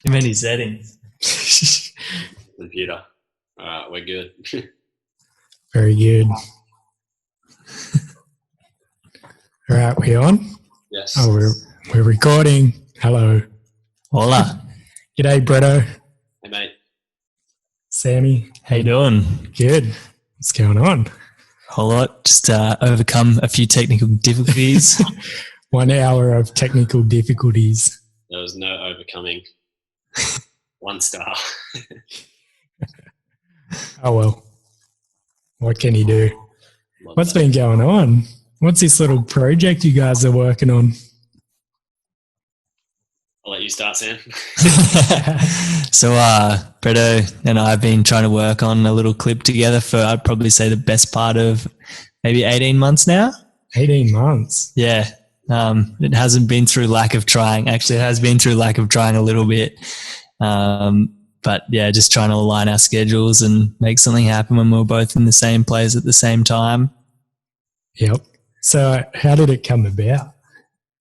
Too many settings. Computer. All right, we're good. Very good. All right, we on? Yes. Oh, we're recording. Hello. Hola. G'day, Bretto. Hey, mate. Sammy. How you doing? Good. What's going on? Whole lot. Just overcome a few technical difficulties. 1 hour of technical difficulties. There was no overcoming. 1 star. Oh, well. What can you do? What's been going on? What's this little project you guys are working on? I'll let you start, Sam. So, Bretto and I have been trying to work on a little clip together for, I'd probably say, the best part of maybe 18 months now. 18 months. Yeah. It hasn't been through lack of trying. Actually, it has been through lack of trying a little bit. But yeah, just trying to align our schedules and make something happen when we're both in the same place at the same time. Yep. So how did it come about?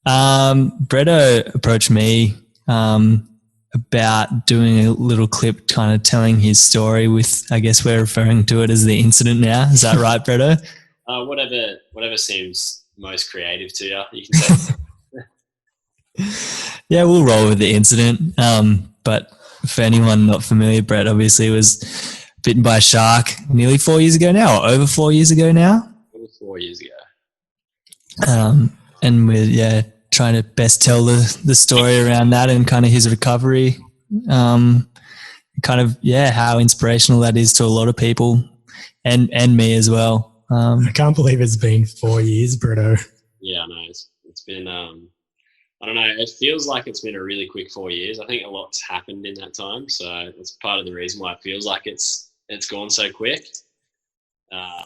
Bretto approached me about doing a little clip kind of telling his story with, I guess we're referring to it as the incident now. Is that right, Bretto? Whatever seems most creative to you, you can say. Yeah, we'll roll with the incident. But for anyone not familiar, Brett obviously was bitten by a shark nearly 4 years ago now, or over 4 years ago now. Over 4 years ago. And we're trying to best tell the story around that and kind of his recovery. Kind of how inspirational that is to a lot of people and me as well. I can't believe it's been 4 years, Bretto. Yeah, I know. It's been I don't know. It feels like it's been a really quick 4 years. I think a lot's happened in that time, so that's part of the reason why it feels like it's gone so quick.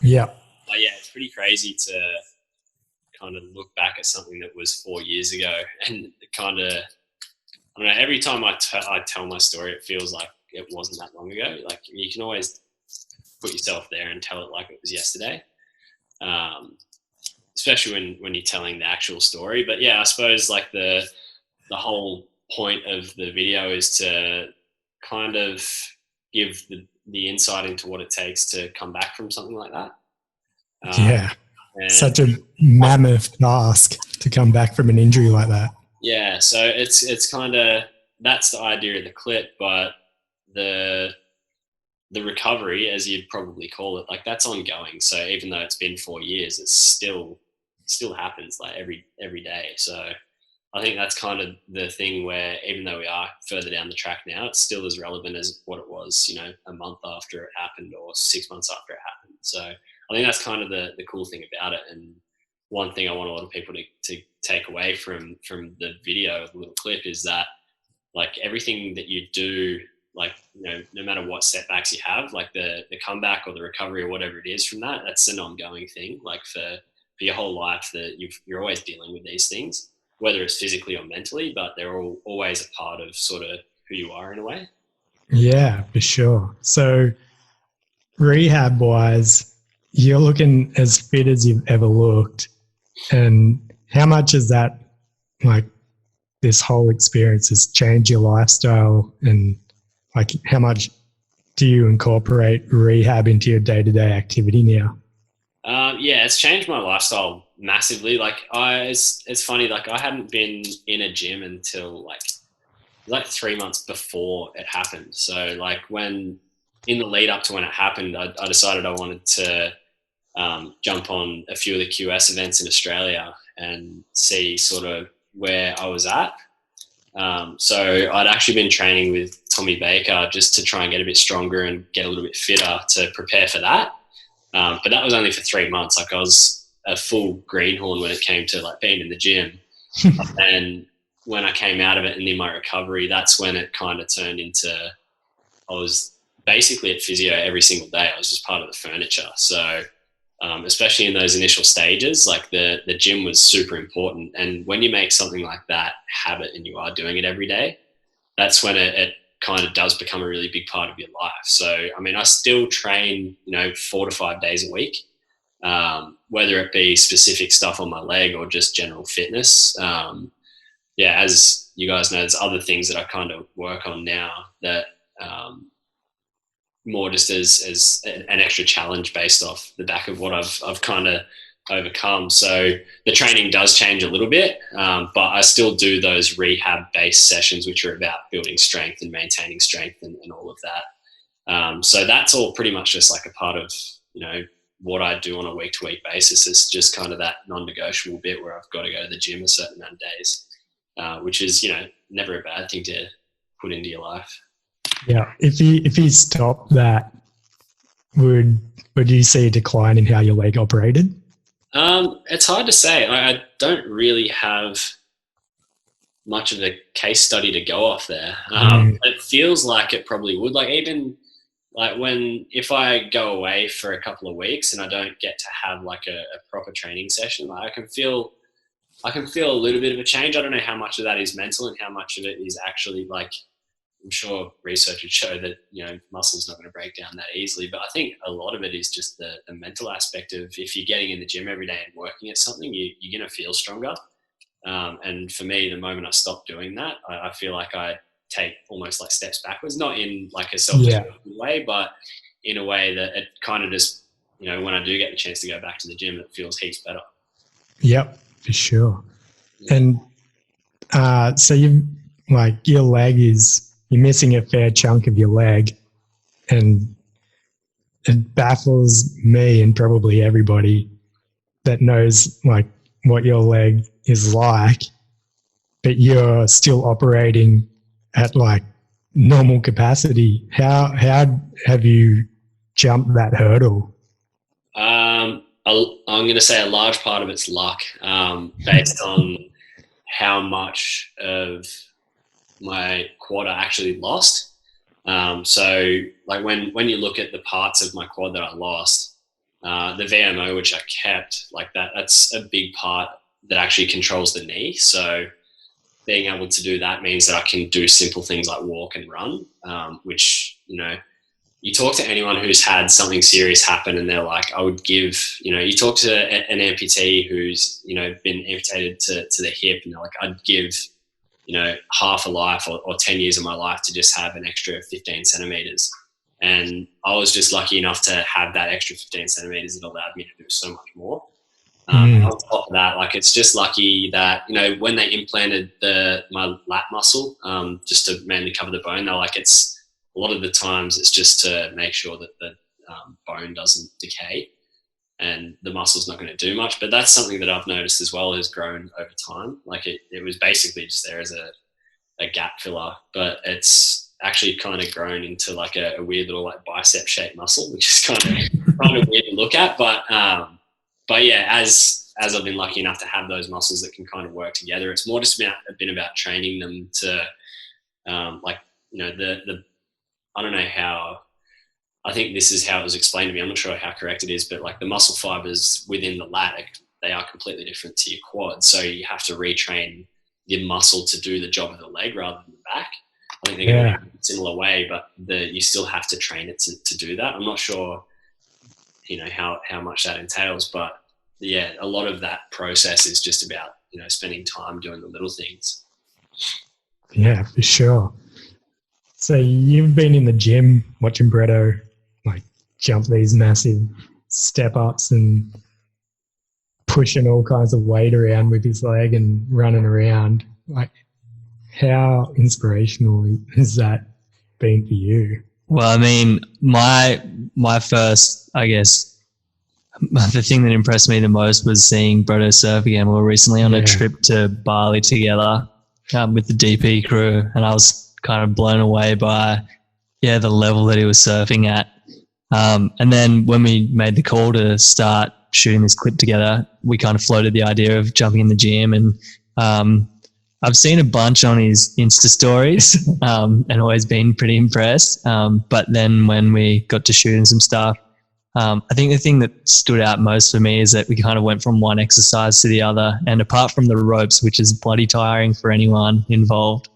Yeah. But yeah, it's pretty crazy to kind of look back at something that was 4 years ago, and kind of, I don't know. Every time I tell my story, it feels like it wasn't that long ago. Like, you can always put yourself there and tell it like it was yesterday. Especially when you're telling the actual story. But yeah, I suppose like the whole point of the video is to kind of give the insight into what it takes to come back from something like that. Such a mammoth task to come back from an injury like that. Yeah, so it's kind of, that's the idea of the clip, but the recovery, as you'd probably call it, like that's ongoing. So even though it's been 4 years, it's still happens like every day. So I think that's kind of the thing where even though we are further down the track now, it's still as relevant as what it was, a month after it happened or 6 months after it happened. So I think that's kind of the cool thing about it. And one thing I want a lot of people to take away from the video, the little clip, is that like everything that you do, like, no matter what setbacks you have, like the comeback or the recovery or whatever it is from that, that's an ongoing thing. Like for your whole life, that you're always dealing with these things, whether it's physically or mentally, but they're always a part of sort of who you are in a way. Yeah, for sure. So rehab wise, you're looking as fit as you've ever looked. And how much is that, like, this whole experience has changed your lifestyle, and like how much do you incorporate rehab into your day-to-day activity now? Yeah, it's changed my lifestyle massively. Like it's funny, like I hadn't been in a gym until like 3 months before it happened. So like when, in the lead up to when it happened, I decided I wanted to jump on a few of the QS events in Australia and see sort of where I was at. So I'd actually been training with Tommy Baker just to try and get a bit stronger and get a little bit fitter to prepare for that. But that was only for 3 months. Like I was a full greenhorn when it came to like being in the gym. And when I came out of it and in my recovery, that's when it kind of turned into, I was basically at physio every single day. I was just part of the furniture. So especially in those initial stages, like the gym was super important. And when you make something like that habit and you are doing it every day, that's when it kind of does become a really big part of your life. So, I mean, I still train, 4 to 5 days a week, whether it be specific stuff on my leg or just general fitness. As you guys know, there's other things that I kind of work on now that more just as an extra challenge based off the back of what I've kind of overcome. So the training does change a little bit, but I still do those rehab-based sessions, which are about building strength and maintaining strength and all of that. So that's all pretty much just like a part of, you know, what I do on a week-to-week basis. Is just kind of that non-negotiable bit where I've got to go to the gym a certain amount of days, which is, you know, never a bad thing to put into your life. Yeah. If you stop that, would you see a decline in how your leg operated? It's hard to say. I don't really have much of a case study to go off there. It feels like it probably would. Like, even like if I go away for a couple of weeks and I don't get to have like a proper training session, like I can feel a little bit of a change. I don't know how much of that is mental and how much of it is actually, like, I'm sure research would show that, you know, muscle's not going to break down that easily. But I think a lot of it is just the mental aspect of, if you're getting in the gym every day and working at something, you're going to feel stronger. And for me, the moment I stop doing that, I feel like I take almost like steps backwards, not in like a self-destructive way, but in a way that it kind of just, you know, when I do get the chance to go back to the gym, it feels heaps better. Yep, for sure. And so your leg you're missing a fair chunk of your leg, and it baffles me and probably everybody that knows like what your leg is like, but you're still operating at like normal capacity. How have you jumped that hurdle? I'm going to say a large part of it's luck, based on how much of my quad I actually lost. So like when you look at the parts of my quad that I lost, the VMO, which I kept, like that's a big part that actually controls the knee. So being able to do that means that I can do simple things like walk and run, which, you know, you talk to anyone who's had something serious happen and they're like, I would give, you know, you talk to an amputee who's, you know, been amputated to the hip, and they're like, I'd give, you know, half a life or 10 years of my life to just have an extra 15 centimeters. And I was just lucky enough to have that extra 15 centimeters that allowed me to do so much more. On top of that, like, it's just lucky that, you know, when they implanted my lat muscle, just to mainly cover the bone, they're like, it's a lot of the times it's just to make sure that the bone doesn't decay and the muscle's not going to do much. But that's something that I've noticed as well, has grown over time. Like it was basically just there as a gap filler, but it's actually kind of grown into like a weird little like bicep shaped muscle, which is kind of weird to look at. But yeah, as I've been lucky enough to have those muscles that can kind of work together, it's more just been about training them to, like, you know, I don't know how, I think this is how it was explained to me. I'm not sure how correct it is, but like the muscle fibers within the lat, they are completely different to your quad. So you have to retrain your muscle to do the job of the leg rather than the back. I think they're going to be a similar way, but you still have to train it to do that. I'm not sure, you know, how much that entails, but yeah, a lot of that process is just about, you know, spending time doing the little things. Yeah, for sure. So you've been in the gym watching Bretto like jump these massive step ups and pushing all kinds of weight around with his leg and running around. Like, how inspirational has that been for you? Well, I mean, my first, I guess, the thing that impressed me the most was seeing Bretto surf again. We were recently on a trip to Bali together with the DP crew, and I was kind of blown away by, the level that he was surfing at. And then when we made the call to start shooting this clip together, we kind of floated the idea of jumping in the gym, and I've seen a bunch on his Insta stories and always been pretty impressed. But then when we got to shooting some stuff, I think the thing that stood out most for me is that we kind of went from one exercise to the other, and apart from the ropes, which is bloody tiring for anyone involved,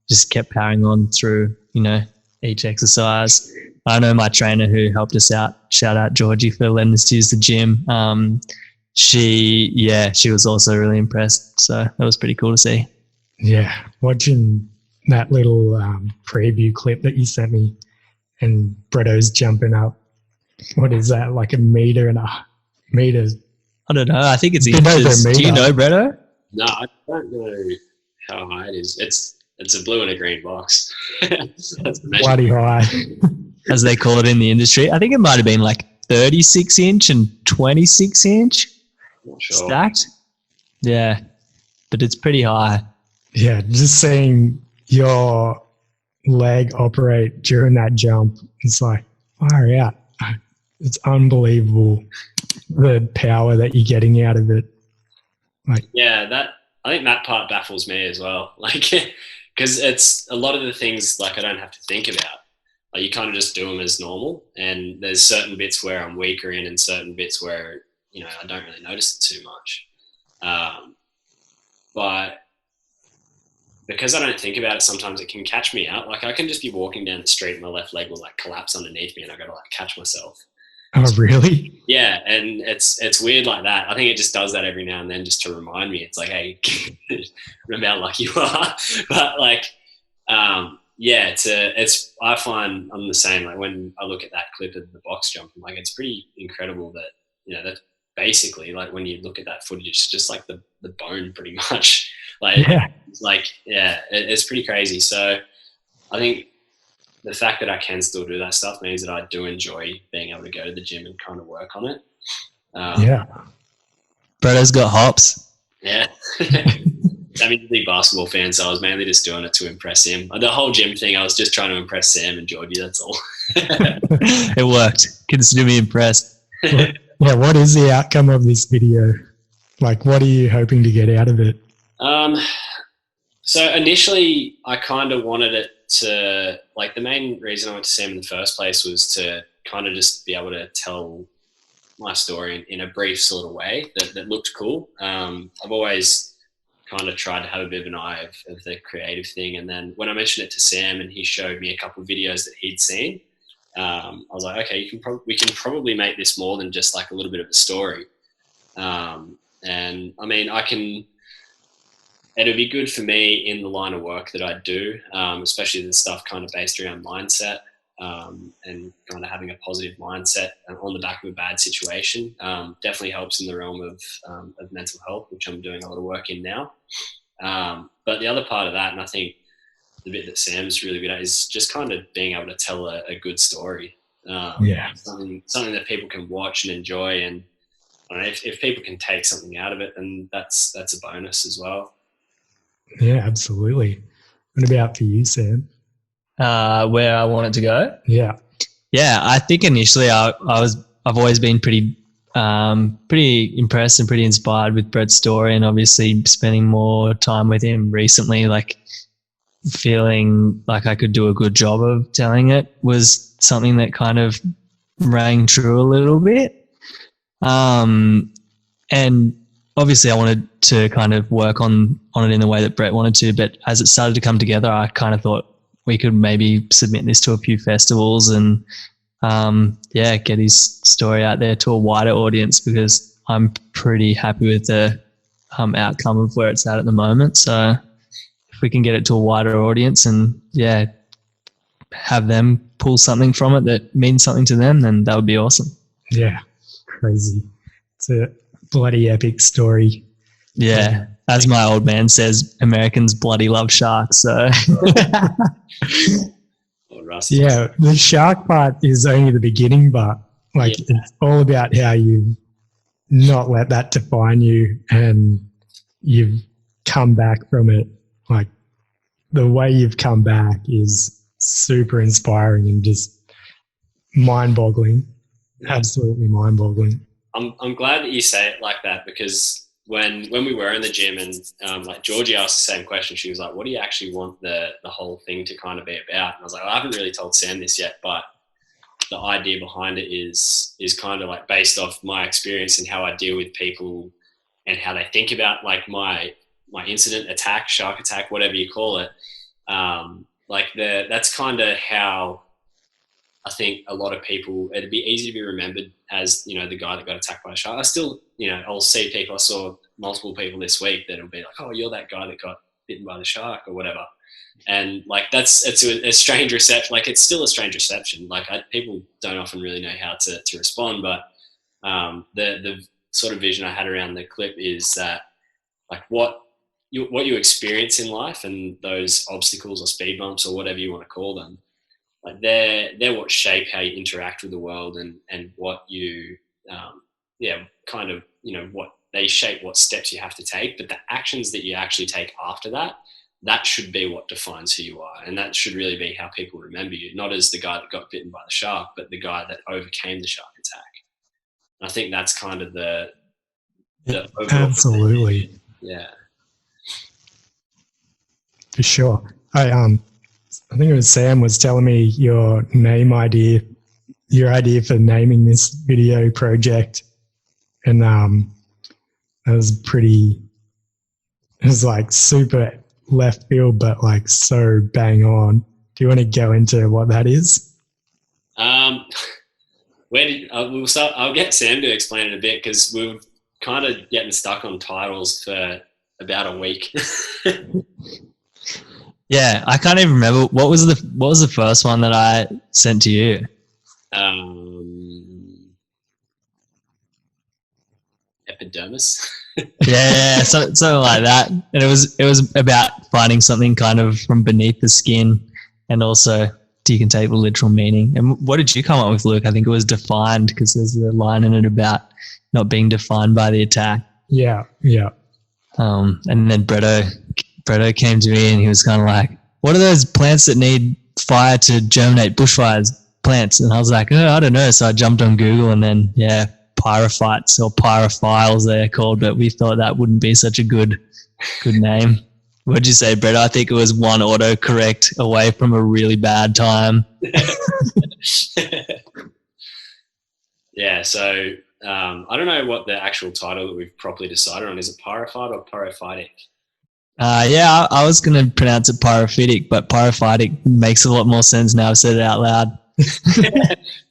just kept powering on through, you know, each exercise. I know my trainer who helped us out, shout out Georgie for letting us use the gym. She was also really impressed. So that was pretty cool to see. Yeah, watching that little preview clip that you sent me, and Bretto's jumping up. What is that? Like a meter and a meter? I don't know. I think it's Bit over a inches. Do you meter. know, Bretto? No, I don't know how high it is. It's a blue and a green box. That's the measure. Bloody high. As they call it in the industry. I think it might have been like 36 inch and 26 inch Not sure. stacked. Yeah, but it's pretty high. Yeah, just seeing your leg operate during that jump, it's like, far out. It's unbelievable the power that you're getting out of it. Like, Yeah, I think that part baffles me as well. Like, because it's a lot of the things like I don't have to think about. Like you kind of just do them as normal, and there's certain bits where I'm weaker in, and certain bits where I don't really notice it too much. But because I don't think about it, sometimes it can catch me out. Like I can just be walking down the street and my left leg will like collapse underneath me, and I got to like catch myself. oh, really? Yeah, and it's weird like that. I think it just does that every now and then just to remind me. It's like, hey, remember how lucky you are. But like, yeah, I find I'm the same. Like when I look at that clip of the box jump, I'm like, it's pretty incredible that that's basically like when you look at that footage, it's just like the bone pretty much. Like, Yeah. it's like, yeah, it's pretty crazy. So I think the fact that I can still do that stuff means that I do enjoy being able to go to the gym and kind of work on it. Yeah. Bretto's got hops. Yeah. I mean, a big basketball fan, so I was mainly just doing it to impress him. The whole gym thing, I was just trying to impress Sam and Georgie, that's all. It worked. Consider me impressed. Yeah, what is the outcome of this video? Like, what are you hoping to get out of it? So initially, I kind of wanted it to, like, the main reason I went to Sam in the first place was to kind of just be able to tell my story in a brief sort of way that looked cool. I've always kind of tried to have a bit of an eye of the creative thing. And then when I mentioned it to Sam and he showed me a couple of videos that he'd seen, I was like, okay, we can probably make this more than just like a little bit of a story. And I mean, it'd be good for me in the line of work that I do, especially the stuff kind of based around mindset and kind of having a positive mindset on the back of a bad situation. Definitely helps in the realm of mental health, which I'm doing a lot of work in now. But the other part of that, and I think the bit that Sam's really good at, is just kind of being able to tell a good story. Yeah. Something that people can watch and enjoy. And I don't know, if people can take something out of it, then that's a bonus as well. Yeah, absolutely. What about for you, Sam? Where I wanted to go. Yeah. Yeah, I think initially I've always been pretty impressed and pretty inspired with Brett's story, and obviously spending more time with him recently, like feeling like I could do a good job of telling it was something that kind of rang true a little bit. And obviously I wanted to kind of work on it in the way that Brett wanted to, but as it started to come together, I kind of thought we could maybe submit this to a few festivals and get his story out there to a wider audience, because I'm pretty happy with the outcome of where it's at the moment. So if we can get it to a wider audience and have them pull something from it that means something to them, then that would be awesome. Yeah. Crazy. It's a bloody epic story. Yeah. As my old man says, Americans bloody love sharks. So yeah, the shark part is only the beginning, but it's all about how you not let that define you and you've come back from it. Like the way you've come back is super inspiring and just mind-boggling. Absolutely mind-boggling. I'm glad that you say it like that, because when we were in the gym and like Georgie asked the same question, she was like, what do you actually want the whole thing to kind of be about? And I was like, I haven't really told Sam this yet, but the idea behind it is kind of like based off my experience and how I deal with people and how they think about like my incident, attack, shark attack, whatever you call it. That's kind of how I think a lot of people, it'd be easy to be remembered as, the guy that got attacked by a shark. I still, I'll see people, I saw multiple people this week that'll be like, oh, you're that guy that got bitten by the shark or whatever. And like it's a strange reception. Like it's still a strange reception. Like people don't often really know how to respond. But the sort of vision I had around the clip is that like what you experience in life and those obstacles or speed bumps or whatever you want to call them, like they're what shape how you interact with the world and what you kind of what they shape what steps you have to take. But the actions that you actually take after that should be what defines who you are, and that should really be how people remember you, not as the guy that got bitten by the shark, but the guy that overcame the shark attack. And I think that's kind of the overall absolutely message. Yeah, for sure. I think it was Sam was telling me your idea for naming this video project, and it was like super left field, but like so bang on. Do you want to go into what that is? We'll start. I'll get Sam to explain it a bit because we were kind of getting stuck on titles for about a week. Yeah, I can't even remember what was the first one that I sent to you. Epidermis. Yeah, something like that. And it was about finding something kind of from beneath the skin, and also you can take the literal meaning. And what did you come up with, Luke? I think it was defined, because there's a line in it about not being defined by the attack. Yeah. And then Bretto came to me and he was kind of like, "What are those plants that need fire to germinate? Bushfires plants?" And I was like, "Oh, I don't know." So I jumped on Google, and then pyrophytes or pyrophiles they're called, but we thought that wouldn't be such a good name. What'd you say, Brett? I think it was one autocorrect away from a really bad time. Yeah, so I don't know what the actual title that we've properly decided on. Is it pyrophyte or pyrophytic? I was going to pronounce it pyrophytic, but pyrophytic makes a lot more sense now I've said it out loud.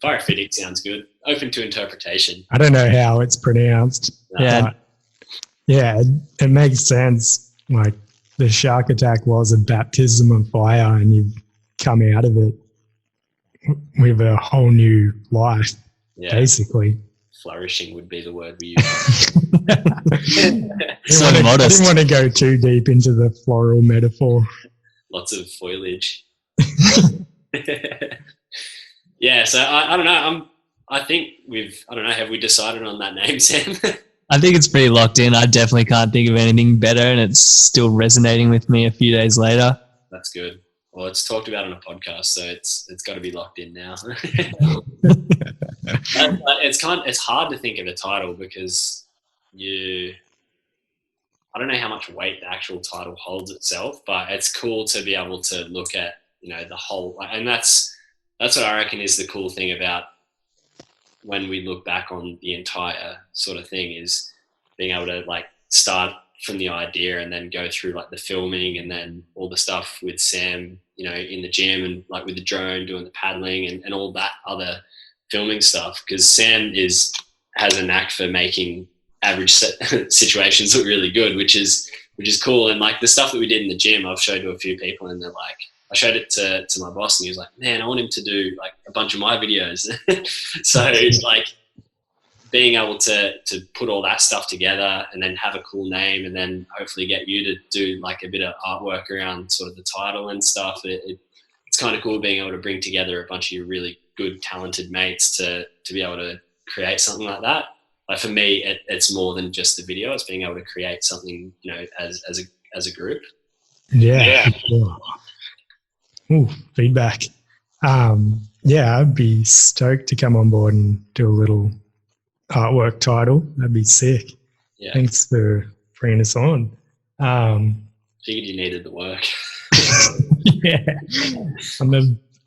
Pyrophytic sounds good. Open to interpretation. I don't know how it's pronounced. It makes sense. Like the shark attack was a baptism of fire, and you've come out of it with a whole new life, basically. Flourishing would be the word we use. So modest. I didn't want to go too deep into the floral metaphor. Lots of foliage. Yeah, so I don't know. I think have we decided on that name, Sam? I think it's pretty locked in. I definitely can't think of anything better, and it's still resonating with me a few days later. That's good. Well, it's talked about on a podcast, so it's got to be locked in now. It's hard to think of a title because I don't know how much weight the actual title holds itself, but it's cool to be able to look at the whole, and that's what I reckon is the cool thing about when we look back on the entire sort of thing, is being able to like start from the idea and then go through like the filming and then all the stuff with Sam, in the gym, and like with the drone doing the paddling and all that other filming stuff. Because Sam has a knack for making average situations look really good, which is cool. And like the stuff that we did in the gym, I've showed to a few people, and they're like, I showed it to my boss, and he was like, "Man, I want him to do like a bunch of my videos." So like being able to put all that stuff together and then have a cool name, and then hopefully get you to do like a bit of artwork around sort of the title and stuff. It's kind of cool being able to bring together a bunch of your really good, talented mates to be able to create something like that. Like for me, it's more than just the video. It's being able to create something, as a group. Yeah. Sure. Ooh, feedback. I'd be stoked to come on board and do a little artwork title. That'd be sick. Yeah. Thanks for bringing us on. Figured you needed the work. Yeah.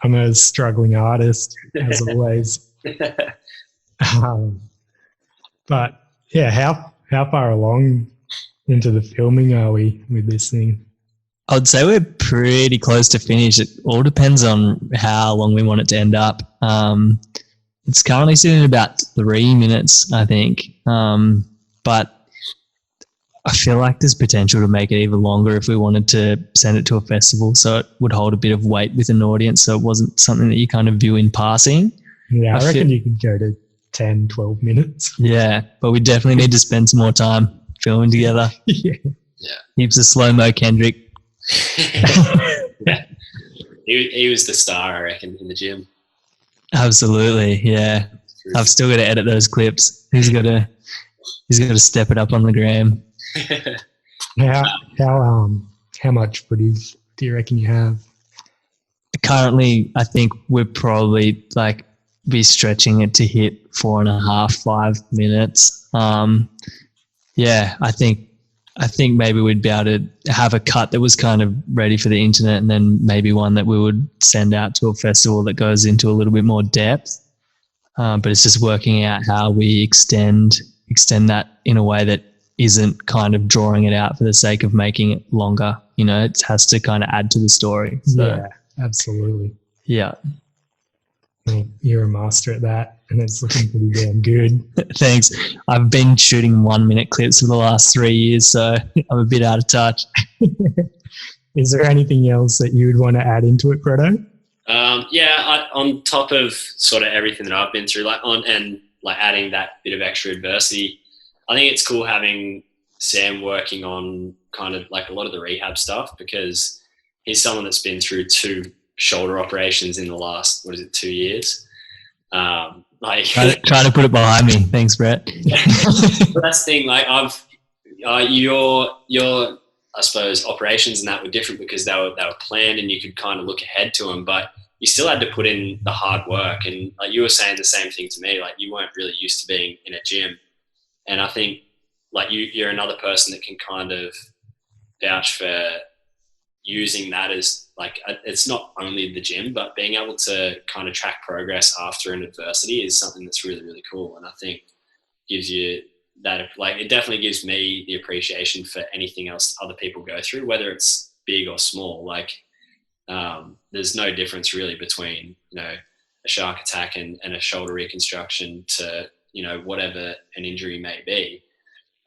I'm a struggling artist, as always. But yeah, how far along into the filming are we with this thing? I'd say we're pretty close to finish. It all depends on how long we want it to end up. It's currently sitting at about 3 minutes, I think. But I feel like there's potential to make it even longer if we wanted to send it to a festival, so it would hold a bit of weight with an audience, so it wasn't something that you kind of view in passing. Yeah, I reckon you could go to 10, 12 minutes. Yeah, but we definitely need to spend some more time filming together. Yeah. Heaps of slow-mo Kendrick. Yeah. He was the star, I reckon, in the gym. Absolutely, yeah. I've still got to edit those clips. He's got to step it up on the gram. How much footage do you reckon you have? Currently, I think we're probably like be stretching it to hit 4.5, 5 minutes. Yeah, I think maybe we'd be able to have a cut that was kind of ready for the internet, and then maybe one that we would send out to a festival that goes into a little bit more depth. But it's just working out how we extend that in a way that isn't kind of drawing it out for the sake of making it longer. You know, it has to kind of add to the story. So, yeah, absolutely. Yeah. Well, you're a master at that, and it's looking pretty damn good. Thanks. I've been shooting 1-minute clips for the last 3 years, so I'm a bit out of touch. Is there anything else that you would want to add into it, Bretto? On top of sort of everything that I've been through, and adding that bit of extra adversity, I think it's cool having Sam working on kind of like a lot of the rehab stuff, because he's someone that's been through 2 shoulder operations in the last 2 years. Trying to put it behind me. Thanks, Brett. But that's the thing. Like your I suppose operations and that were different because they were planned and you could kind of look ahead to them, but you still had to put in the hard work. And like you were saying the same thing to me, like you weren't really used to being in a gym. And I think like you're another person that can kind of vouch for using that as like, it's not only the gym, but being able to kind of track progress after an adversity is something that's really, really cool. And I think gives you that, like, it definitely gives me the appreciation for anything else other people go through, whether it's big or small. Like, there's no difference really between, a shark attack and a shoulder reconstruction to, whatever an injury may be.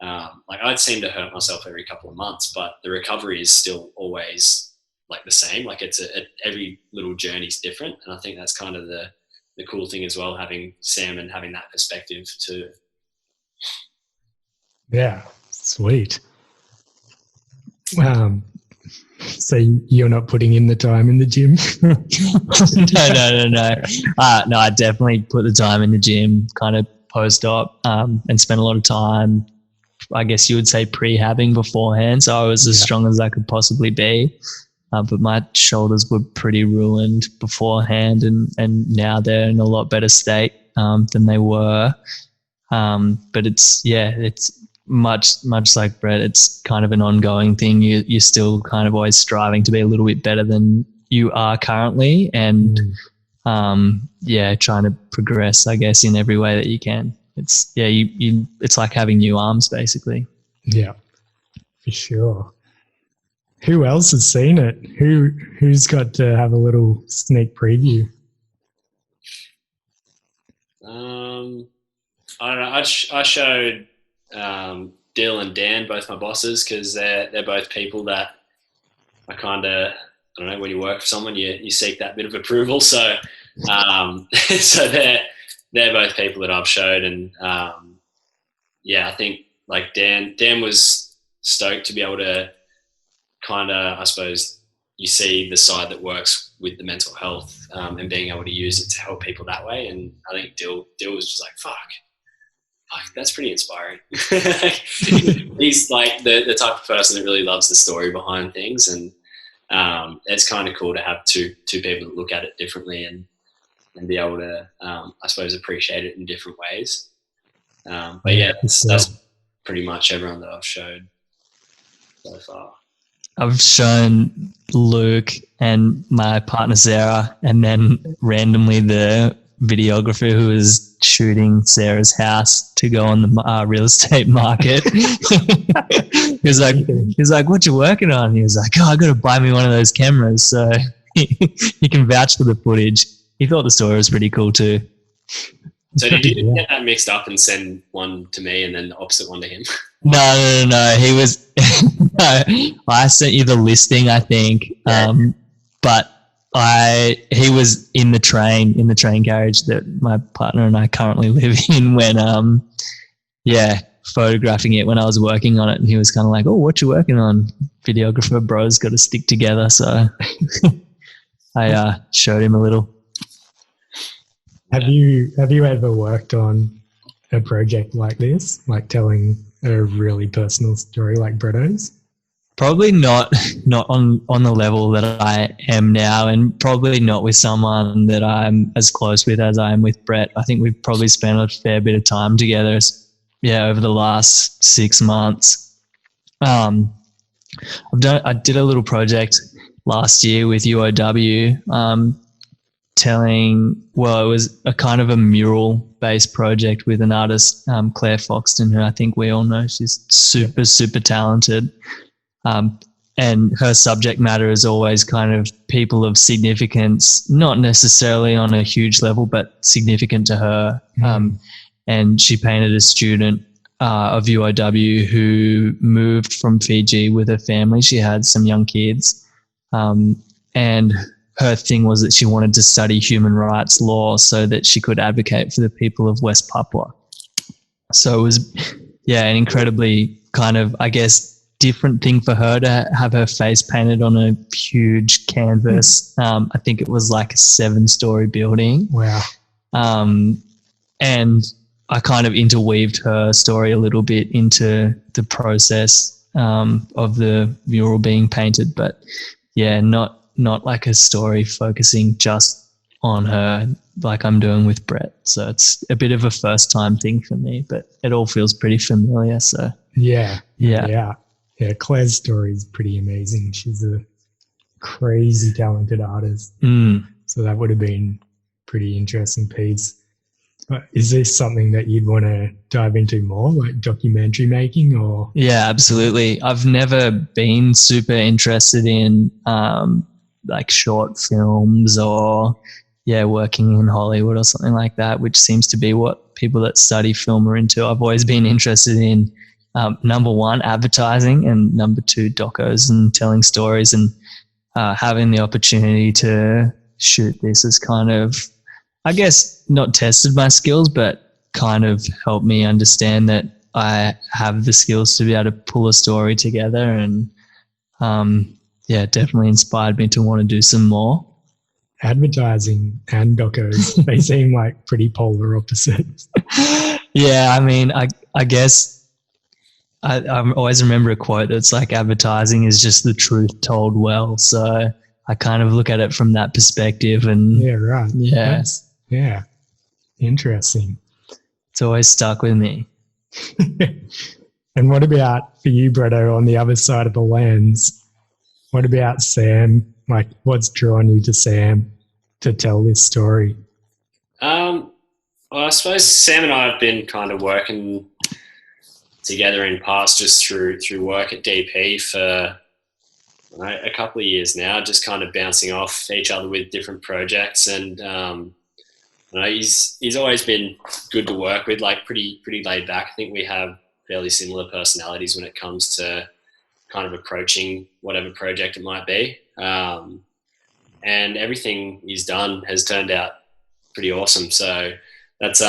Like I'd seem to hurt myself every couple of months, but the recovery is still always like the same. Like every little journey's different. And I think that's kind of the cool thing as well, having Sam and having that perspective too. Yeah, sweet. So you're not putting in the time in the gym? No. No, I definitely put the time in the gym, kind of post-op, and spent a lot of time, I guess you would say, prehabbing beforehand. So I was as strong as I could possibly be. But my shoulders were pretty ruined beforehand, and now they're in a lot better state than they were. But it's much like Brett, it's kind of an ongoing thing. You're still kind of always striving to be a little bit better than you are currently, and trying to progress, I guess, in every way that you can. It's it's like having new arms basically. Yeah, for sure. Who else has seen it? Who's got to have a little sneak preview? I don't know. I showed Dill and Dan, both my bosses, because they're both people that I kind of, I don't know, when you work for someone, you seek that bit of approval. So so they're both people that I've showed, and I think like Dan was stoked to be able to kind of, I suppose, you see the side that works with the mental health and being able to use it to help people that way. And I think Dill was just like, fuck, that's pretty inspiring. He's like the type of person that really loves the story behind things, and it's kind of cool to have two people that look at it differently and be able to, I suppose, appreciate it in different ways. But yeah, that's pretty much everyone that I've showed so far. I've shown Luke and my partner Sarah, and then randomly the videographer who was shooting Sarah's house to go on the real estate market. He was like, "What you working on?" He was like, "Oh, I got to buy me one of those cameras." So he can vouch for the footage. He thought the story was pretty cool too. So did you Yeah. get that mixed up and send one to me and then the opposite one to him? No. He was. No, I sent you the listing, I think. Yeah. But he was in the train carriage that my partner and I currently live in when photographing it when I was working on it, and he was kind of like, "Oh, what you working on? Videographer bros got to stick together." So I showed him a little. Have you ever worked on a project like this, like telling a really personal story like Bretto's? Probably not on the level that I am now, and probably not with someone that I'm as close with as I am with Brett. I think we've probably spent a fair bit of time together, over the last 6 months. I did a little project last year with UOW, it was a kind of a mural-based project with an artist, Claire Foxton, who I think we all know. She's super, super talented. And her subject matter is always kind of people of significance, not necessarily on a huge level, but significant to her. And she painted a student of UOW who moved from Fiji with her family. She had some young kids. And her thing was that she wanted to study human rights law so that she could advocate for the people of West Papua. So it was, an incredibly kind of, I guess, different thing for her to have her face painted on a huge canvas. I think it was like a 7-story building. Wow. And I kind of interweaved her story a little bit into the process of the mural being painted, but not like a story focusing just on her like I'm doing with Brett. So it's a bit of a first time thing for me, but it all feels pretty familiar. So Yeah. Claire's story is pretty amazing. She's a crazy talented artist. So that would have been a pretty interesting piece. But is this something that you'd want to dive into more, like documentary making or? Yeah, absolutely. I've never been super interested in like short films or working in Hollywood or something like that, which seems to be what people that study film are into. I've always been interested in number one, advertising, and number two, docos and telling stories, and having the opportunity to shoot this has kind of, I guess, not tested my skills, but kind of helped me understand that I have the skills to be able to pull a story together, and definitely inspired me to want to do some more. advertising and docos, they seem like pretty polar opposites. Yeah, I mean, I guess I always remember a quote that's like, advertising is just the truth told well. So I kind of look at it from that perspective, and Yeah, right. yeah, Yeah. Interesting. it's always stuck with me. And what about for you, Bretto, on the other side of the lens? What about Sam? Like, what's drawn you to Sam to tell this story? Well, I suppose Sam and I have been kind of working together in past just through work at DP for a couple of years now, just kind of bouncing off each other with different projects. And he's always been good to work with, like pretty laid back. I think we have fairly similar personalities when it comes to kind of approaching whatever project it might be. And everything he's done has turned out pretty awesome. So that's,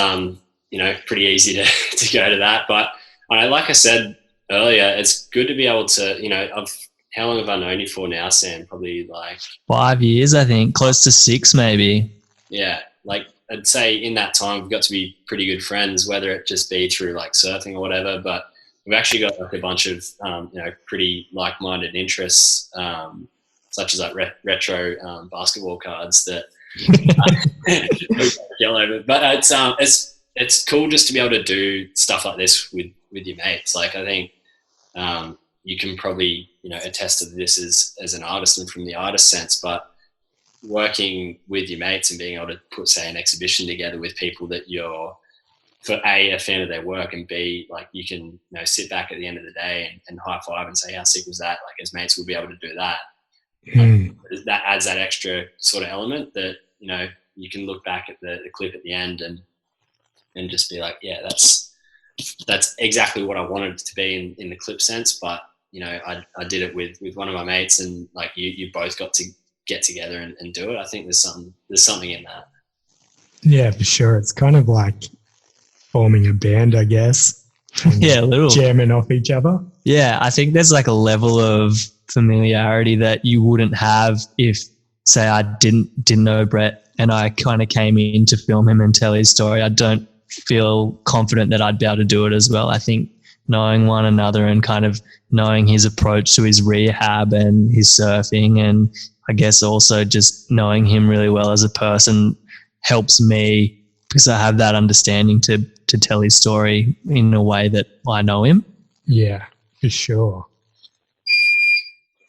pretty easy to go to that. But like I said earlier, it's good to be able to, how long have I known you for now, Sam? Probably like 5 years, I think, close to 6 maybe. Yeah, like I'd say in that time we've got to be pretty good friends, whether it just be through like surfing or whatever. But we've actually got like a bunch of pretty like-minded interests, such as like retro basketball cards that yell over. But it's cool just to be able to do stuff like this with your mates. Like I think you can probably attest to this as an artist and from the artist sense, but working with your mates and being able to put, say, an exhibition together with people that you're, for A, a fan of their work, and B, like you can sit back at the end of the day and high five and say, how sick was that? Like as mates, we'll be able to do that. That adds that extra sort of element that you can look back at the clip at the end and and just be like, yeah, that's exactly what I wanted it to be in the clip sense. But, you know, I did it with one of my mates, and like you both got to get together and do it. I think there's something in that. Yeah, for sure. It's kind of like forming a band, I guess. Yeah, a little. Jamming off each other. Yeah, I think there's like a level of familiarity that you wouldn't have if, say, I didn't know Brett and I kind of came in to film him and tell his story. I don't feel confident that I'd be able to do it as well. I think knowing one another and kind of knowing his approach to his rehab and his surfing, and I guess also just knowing him really well as a person helps me, because I have that understanding to tell his story in a way that I know him. Yeah, for sure.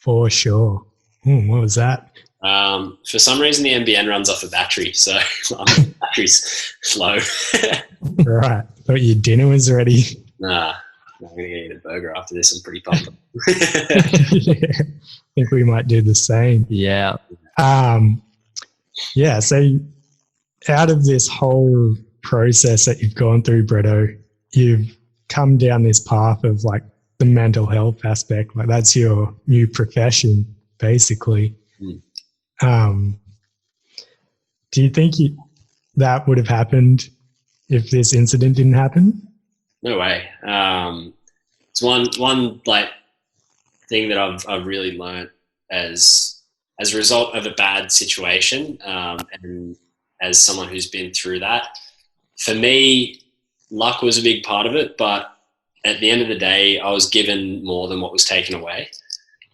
For sure. What was that? For some reason, the NBN runs off a battery, so the battery's low. Right. Thought your dinner was ready. Nah, I'm going to eat a burger after this. I'm pretty pumped. Yeah, I think we might do the same. Yeah. Yeah, so out of this whole process that you've gone through, Bretto, you've come down this path of like the mental health aspect. Like that's your new profession, basically. Do you think that would have happened if this incident didn't happen? No way. It's one like thing that I've really learned as a result of a bad situation, and as someone who's been through that. For me, luck was a big part of it, but at the end of the day, I was given more than what was taken away.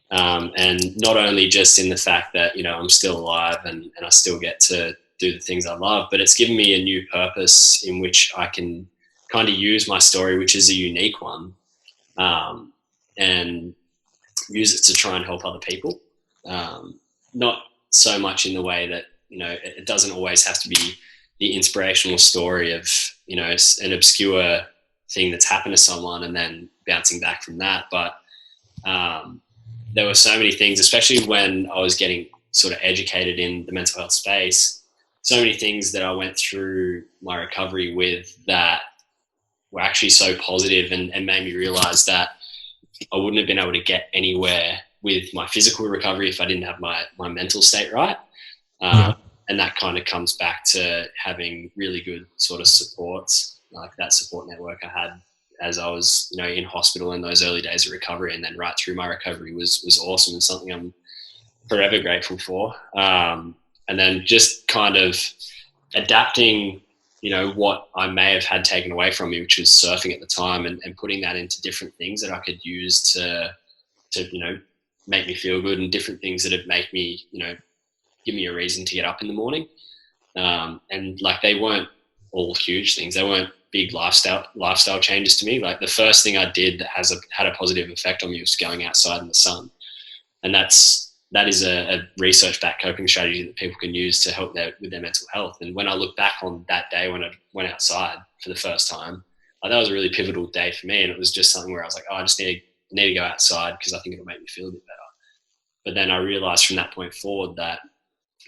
And not only just in the fact that, you know, I'm still alive and I still get to do the things I love, but it's given me a new purpose in which I can kind of use my story, which is a unique one, and use it to try and help other people. Not so much in the way that, you know, it doesn't always have to be the inspirational story of, you know, an obscure thing that's happened to someone and then bouncing back from that. But there were so many things, especially when I was getting sort of educated in the mental health space, so many things that I went through my recovery with that were actually so positive and made me realize that I wouldn't have been able to get anywhere with my physical recovery if I didn't have my mental state right. And that kind of comes back to having really good sort of supports, like that support network I had as I was, you know, in hospital in those early days of recovery, and then right through my recovery was awesome and something I'm forever grateful for. And then just kind of adapting, you know, what I may have had taken away from me, which was surfing at the time, and putting that into different things that I could use to, you know, make me feel good, and different things that would make me, you know, give me a reason to get up in the morning. And like, they weren't all huge things. They weren't big lifestyle changes to me. Like the first thing I did that had a positive effect on me was going outside in the sun. And that is a research-backed coping strategy that people can use to help with their mental health. And when I look back on that day when I went outside for the first time, like, that was a really pivotal day for me. And it was just something where I was like, oh, I just need to go outside because I think it'll make me feel a bit better. But then I realized from that point forward that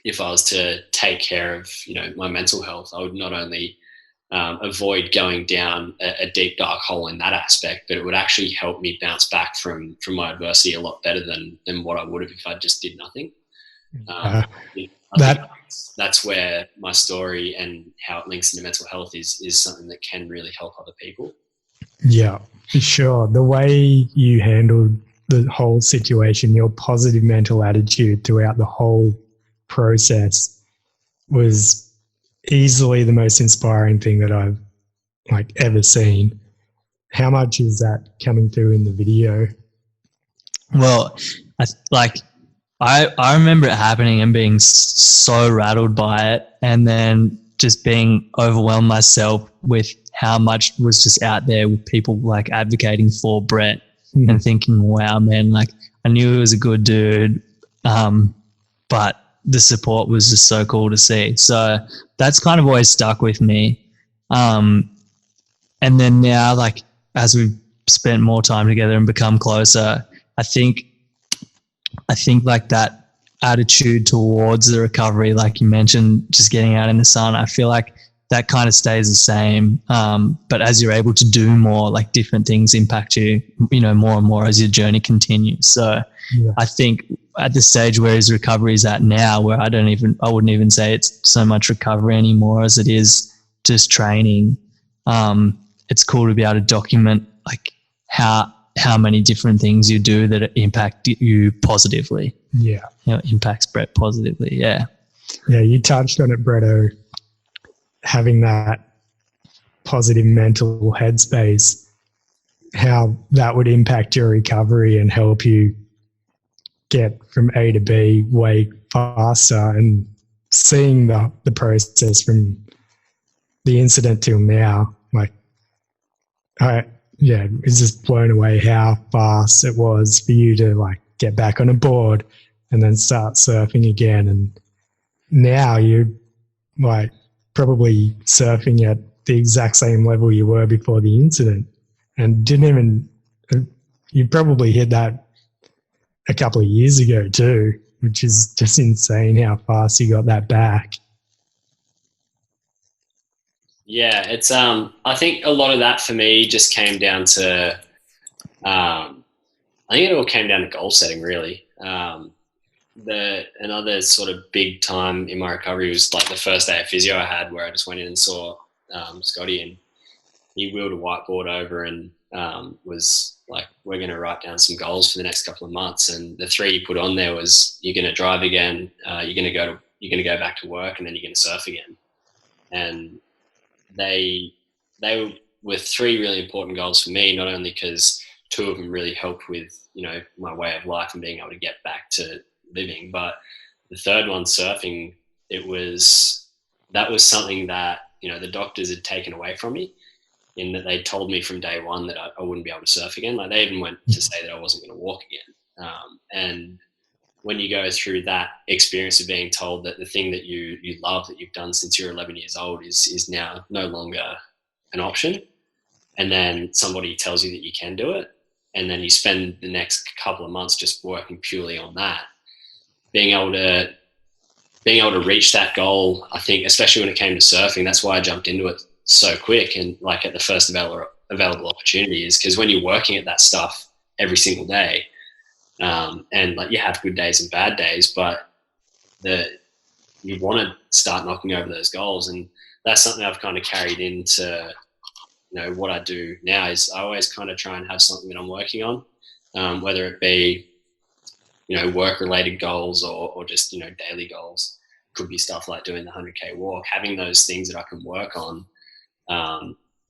if I was to take care of, you know, my mental health, I would not only avoid going down a deep dark hole in that aspect, but it would actually help me bounce back from my adversity a lot better than what I would have if I just did nothing. I think that's where my story and how it links into mental health is something that can really help other people. Yeah, for sure. The way you handled the whole situation, your positive mental attitude throughout the whole process was easily the most inspiring thing that I've ever seen. How much is that coming through in the video? Well, I remember it happening and being so rattled by it, and then just being overwhelmed myself with how much was just out there with people advocating for Brett, and thinking, wow, man, I knew he was a good dude, but the support was just so cool to see. So that's kind of always stuck with me. And then now, as we've spent more time together and become closer, I think that attitude towards the recovery, like you mentioned, just getting out in the sun, I feel like that kind of stays the same. But as you're able to do more, like different things impact you, more and more as your journey continues. So I think at the stage where his recovery is at now, where I wouldn't even say it's so much recovery anymore as it is just training. It's cool to be able to document like how many different things you do that impact you positively. Yeah. Impacts Brett positively. Yeah. Yeah. You touched on it, Bretto, having that positive mental headspace, how that would impact your recovery and help you get from A to B way faster, and seeing the process from the incident till now, like, it's just blown away how fast it was for you to like get back on a board and then start surfing again. And now you're like probably surfing at the exact same level you were before the incident, and you probably hit that a couple of years ago too, which is just insane how fast you got that back. Yeah, it's I think a lot of that for me just came down to I think it all came down to goal setting really. Another sort of big time in my recovery was like the first day of physio I had, where I just went in and saw Scotty, and he wheeled a whiteboard over and was like, we're going to write down some goals for the next couple of months. And the 3 he put on there was, you're going to drive again, you're going to go back to work, and then you're going to surf again. And they were 3 really important goals for me, not only because 2 of them really helped with, my way of life and being able to get back to living, but the 3rd one, surfing, that was something that, the doctors had taken away from me, in that they told me from day one that I wouldn't be able to surf again. Like, they even went to say that I wasn't going to walk again. And when you go through that experience of being told that the thing that you love, that you've done since you're 11 years old, is now no longer an option, and then somebody tells you that you can do it, and then you spend the next couple of months just working purely on that, being able to reach that goal, I think, especially when it came to surfing, that's why I jumped into it so quick and like at the first available opportunity, is because when you're working at that stuff every single day, and like, you have good days and bad days, but you want to start knocking over those goals. And that's something I've kind of carried into, what I do now, is I always kind of try and have something that I'm working on, whether it be, work related goals or just, daily goals. Could be stuff like doing the 100K walk, having those things that I can work on.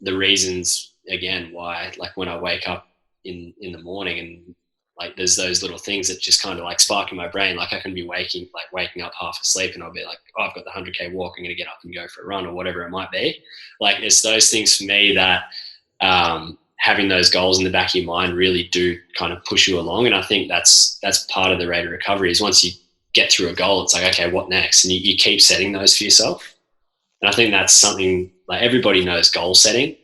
The reasons, again, why, like, when I wake up in the morning, and like, there's those little things that just kind of like spark in my brain. Like, I can be waking up half asleep, and I'll be like, oh, I've got the 100K walk, I'm going to get up and go for a run, or whatever it might be. Like, it's those things for me that, having those goals in the back of your mind really do kind of push you along. And I think that's part of the rate of recovery, is once you get through a goal, it's like, okay, what next? And you keep setting those for yourself. And I think that's something, like, everybody knows goal setting.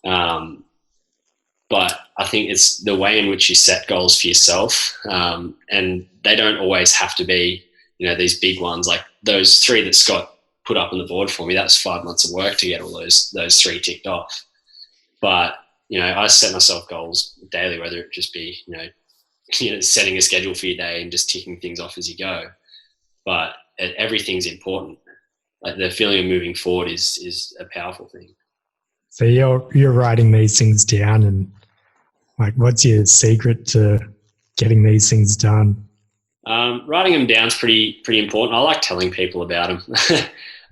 But I think it's the way in which you set goals for yourself. And they don't always have to be, these big ones, like those 3 that Scott put up on the board for me. That was 5 months of work to get all those 3 ticked off. But, I set myself goals daily, whether it just be, setting a schedule for your day and just ticking things off as you go. But everything's important. Like, the feeling of moving forward is a powerful thing. So you're writing these things down, and like, what's your secret to getting these things done? Writing them down is pretty important. I like telling people about them.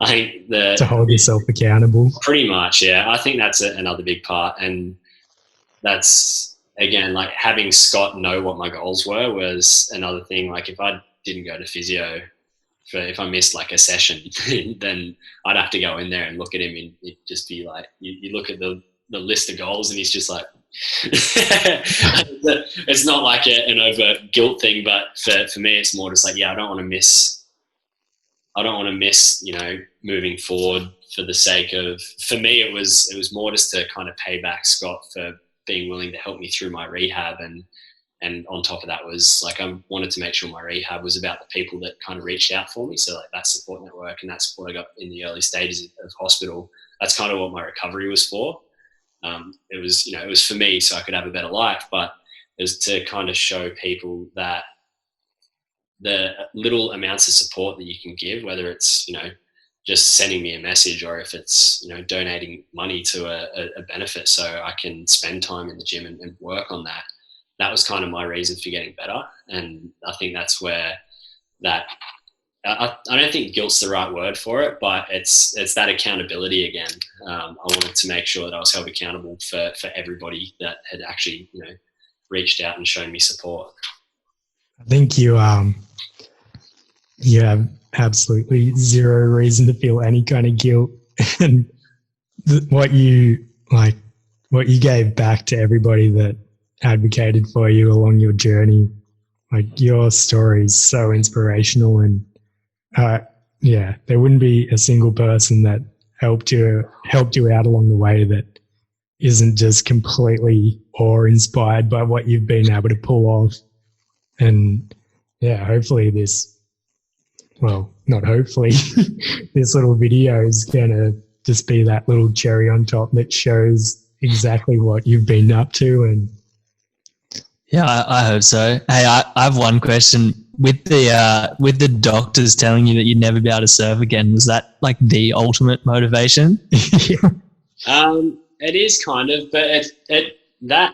I think to hold yourself accountable. Pretty much, yeah. I think that's another big part, and that's, again, like, having Scott know what my goals were was another thing. Like, if I didn't go to physio, if I missed like a session, then I'd have to go in there and look at him, and it'd just be like, you look at the list of goals, and he's just like, it's not like an overt guilt thing, but for me, it's more just like, yeah, I don't want to miss, moving forward for the sake of, for me, it was more just to kind of pay back Scott for being willing to help me through my rehab. And on top of that was like, I wanted to make sure my rehab was about the people that kind of reached out for me. So like, that support network and that support I got in the early stages of hospital that's kind of what my recovery was for. It was for me so I could have a better life, but it was to kind of show people that the little amounts of support that you can give, whether it's, just sending me a message, or if it's, donating money to a benefit so I can spend time in the gym and work on that. That was kind of my reason for getting better. And I think that's where that, I don't think guilt's the right word for it, but it's that accountability again. I wanted to make sure that I was held accountable for everybody that had actually, reached out and shown me support. I think you have absolutely zero reason to feel any kind of guilt, and what you gave back to everybody that advocated for you along your journey. Like, your story is so inspirational, and there wouldn't be a single person that helped you out along the way that isn't just completely awe-inspired by what you've been able to pull off. And hopefully this little video is going to just be that little cherry on top that shows exactly what you've been up to. And I hope so. Hey, I have one question. With the doctors telling you that you'd never be able to surf again, was that like the ultimate motivation? It is kind of, but that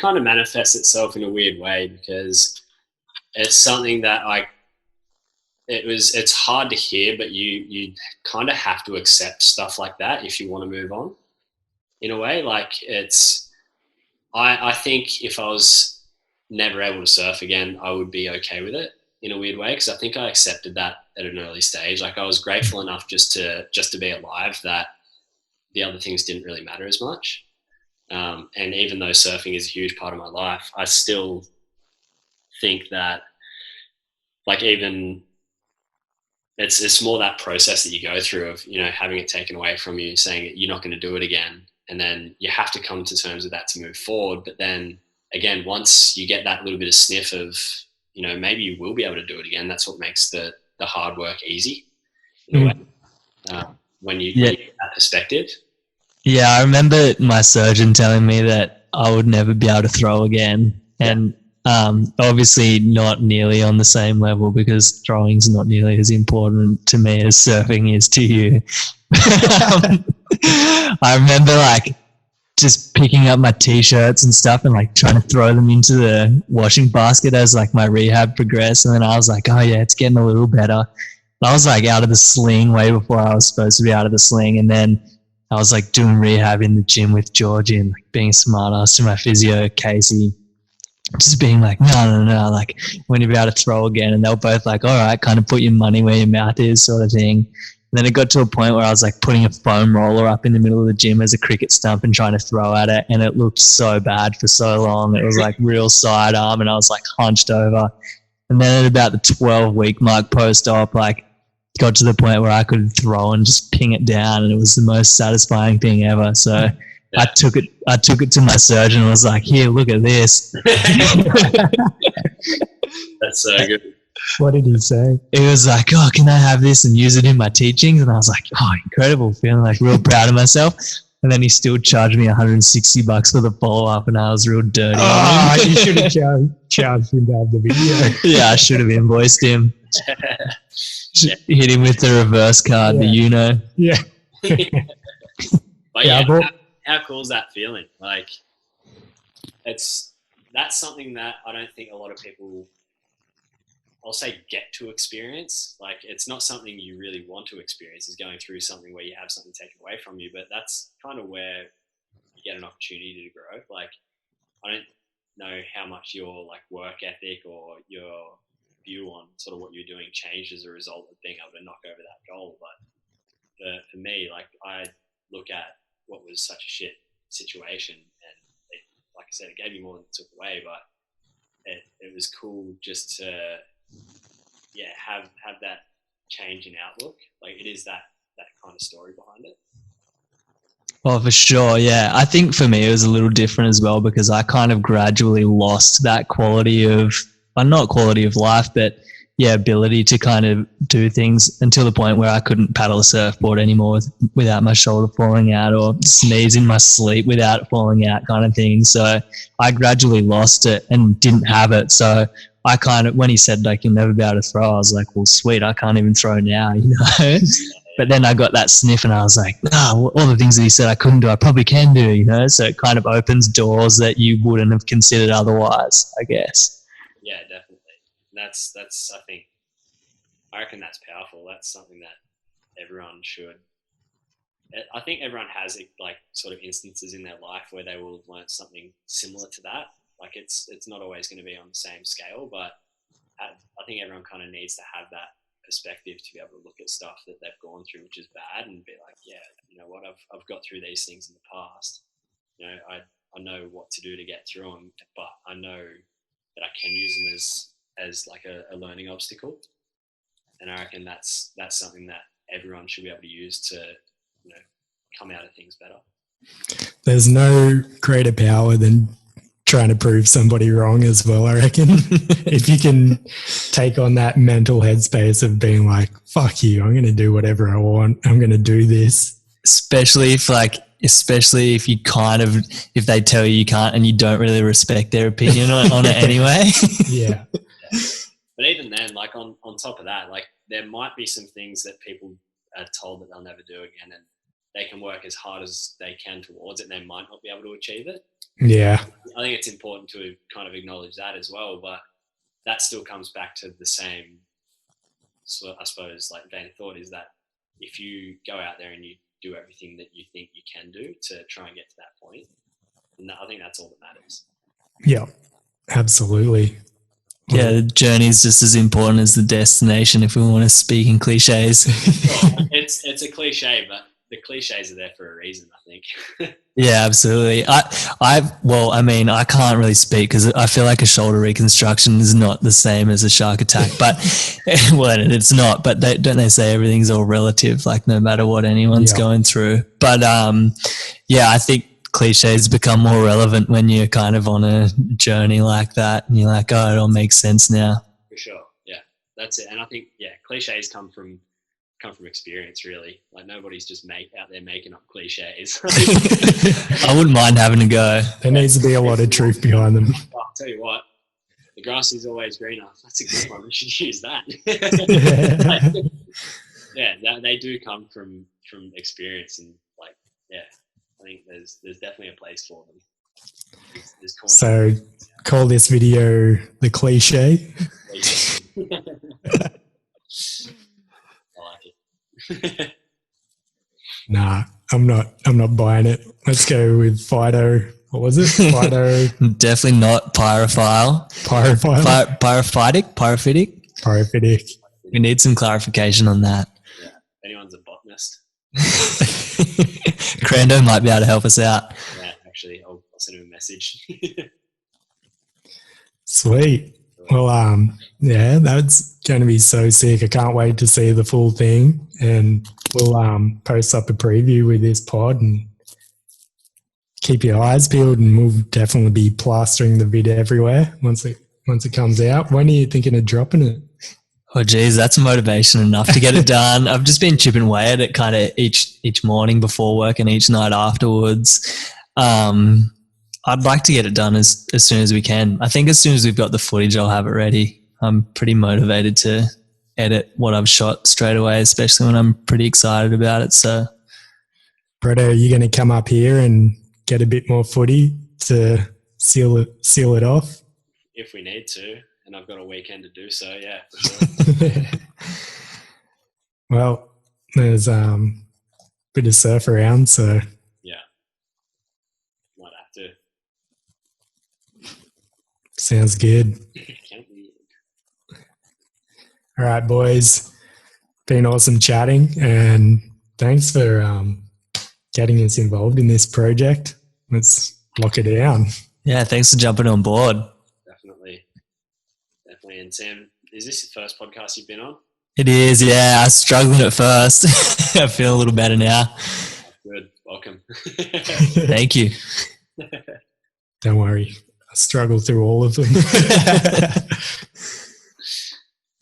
kind of manifests itself in a weird way, because it's something that it's hard to hear, but you kind of have to accept stuff like that if you want to move on, in a way. Like, I think if I was never able to surf again, I would be okay with it in a weird way, because I think I accepted that at an early stage. Like, I was grateful enough just to be alive that the other things didn't really matter as much. And even though surfing is a huge part of my life, I still think that, like, even it's more that process that you go through of, having it taken away from you, saying that you're not going to do it again. And then you have to come to terms with that to move forward. But then again, once you get that little bit of sniff of, maybe you will be able to do it again, that's what makes the hard work easy in a way. When you get that perspective. Yeah, I remember my surgeon telling me that I would never be able to throw again. And obviously not nearly on the same level, because throwing's not nearly as important to me as surfing is to you. I remember just picking up my t-shirts and stuff and trying to throw them into the washing basket as my rehab progressed. And then I was like, oh yeah, it's getting a little better. I was out of the sling way before I was supposed to be out of the sling. And then I was doing rehab in the gym with Georgie and being a smart ass to my physio, Casey, just being no, when you'll be able to throw again. And they were both all right, kind of put your money where your mouth is, sort of thing. And then it got to a point where I was putting a foam roller up in the middle of the gym as a cricket stump and trying to throw at it. And it looked so bad for so long. It was real sidearm, and I was hunched over. And then at about the 12-week mark post-op, got to the point where I could throw and just ping it down, and it was the most satisfying thing ever. So I took it to my surgeon and was like, here, look at this. That's so good. What did he say? He was like, oh, can I have this and use it in my teachings? And I was like, oh, incredible, feeling real proud of myself. And then he still charged me $160 for the follow-up, and I was real dirty. Oh, you should have charged him to have the video. Yeah, I should have invoiced him. Hit him with the reverse card, the Yeah. But how cool is that feeling? That's something that I don't think a lot of people, I'll say, get to experience. It's not something you really want to experience, is going through something where you have something taken away from you, but that's kind of where you get an opportunity to grow. I don't know how much your work ethic or your view on sort of what you're doing changed as a result of being able to knock over that goal. But for me, I look at what was such a shit situation, and like I said, it gave me more than it took away, but it was cool just to have that change in outlook. It is that kind of story behind it. Well, for sure, yeah. I think for me it was a little different as well, because I kind of gradually lost that quality of, not quality of life, but ability to kind of do things until the point where I couldn't paddle a surfboard anymore without my shoulder falling out, or sneeze in my sleep without falling out, kind of thing. So I gradually lost it and didn't have it. So I kind of, when he said like, you'll never be able to throw, I was like, well, sweet, I can't even throw now, you know? But then I got that sniff and I was like, all the things that he said I couldn't do, I probably can do, you know? So it kind of opens doors that you wouldn't have considered otherwise, I guess. Yeah, definitely. That's I reckon that's powerful. That's something that everyone should. I think everyone has like sort of instances in their life where they will have learned something similar to that. Like it's not always going to be on the same scale, but I think everyone kind of needs to have that perspective to be able to look at stuff that they've gone through, which is bad, and be like, yeah, you know what, I've got through these things in the past. You know, I know what to do to get through them, but I know that I can use them as like a learning obstacle. And I reckon that's something that everyone should be able to use to, you know, come out of things better. There's no greater power than trying to prove somebody wrong as well, I reckon. If you can take on that mental headspace of being like, fuck you, I'm going to do whatever I want. I'm going to do this. Especially if you kind of, if they tell you can't and you don't really respect their opinion on it anyway. Yeah. But even then, like on top of that, like there might be some things that people are told that they'll never do again, and they can work as hard as they can towards it, and they might not be able to achieve it. Yeah. I think it's important to kind of acknowledge that as well, but that still comes back to the same, so I suppose, like vein of thought, is that if you go out there and you do everything that you think you can do to try and get to that point, and I think that's all that matters. Yeah, absolutely. Yeah, the journey is just as important as the destination, if we want to speak in cliches. Well, it's a cliche, but the cliches are there for a reason, I think. Yeah, absolutely. I can't really speak because I feel like a shoulder reconstruction is not the same as a shark attack, but well, it's not, but don't they say everything's all relative, like no matter what anyone's going through. But yeah, I think cliches become more relevant when you're kind of on a journey like that and you're like, oh, it all makes sense now. For sure. Yeah, that's it. And I think, yeah, cliches come from experience, really. Like nobody's just out there making up cliches. I wouldn't mind having a go. There needs to be a lot of truth behind them. I'll tell you what, the grass is always greener. That's a good one. We should use that. Yeah, they do come from experience, and like, yeah, I think there's definitely a place for them. So call this video the cliche. Nah, I'm not buying it. Let's go with Phyto. What was it? Phyto. Definitely not pyrophile. Pyrophytic. We need some clarification on that. Yeah, if anyone's a botanist. Crando might be able to help us out. Yeah, actually, I'll send him a message. Sweet. Well, yeah, that's going to be so sick. I can't wait to see the full thing, and we'll post up a preview with this pod and keep your eyes peeled, and we'll definitely be plastering the vid everywhere once it comes out. When are you thinking of dropping it? Oh geez, that's motivation enough to get it done. I've just been chipping away at it kind of each morning before work and each night afterwards. I'd like to get it done as soon as we can. I think as soon as we've got the footage, I'll have it ready. I'm pretty motivated to edit what I've shot straight away, especially when I'm pretty excited about it. So, Brett, are you going to come up here and get a bit more footy to seal it off? If we need to, and I've got a weekend to do so, yeah, for sure. Well, there's a bit of surf around, so yeah, might have to. Sounds good. Can't be. All right, boys. Been awesome chatting, and thanks for getting us involved in this project. Let's lock it down. Yeah, thanks for jumping on board. Definitely. And Sam, is this the first podcast you've been on? It is, yeah. I was struggling at first. I feel a little better now. Good. Welcome. Thank you. Don't worry. I struggle through all of them.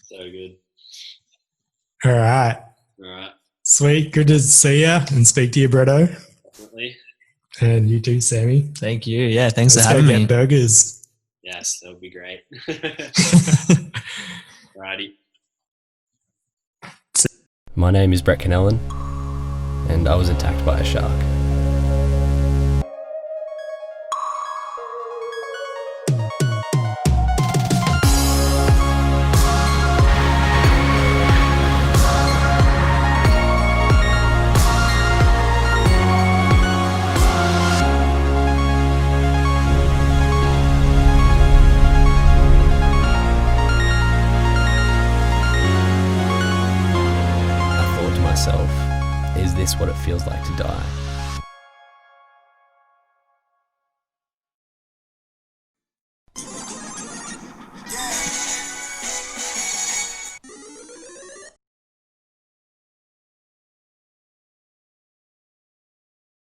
So All right. All right, Sweet. Good to see you and speak to you, Bretto. definitely. And you too, Sammy. Thank you. Yeah, thanks Let's for go having get me. burgers. Yes, that would be great. Righty. My name is Brett Connellan, and I was attacked by a shark. I thought to myself, is this what it feels like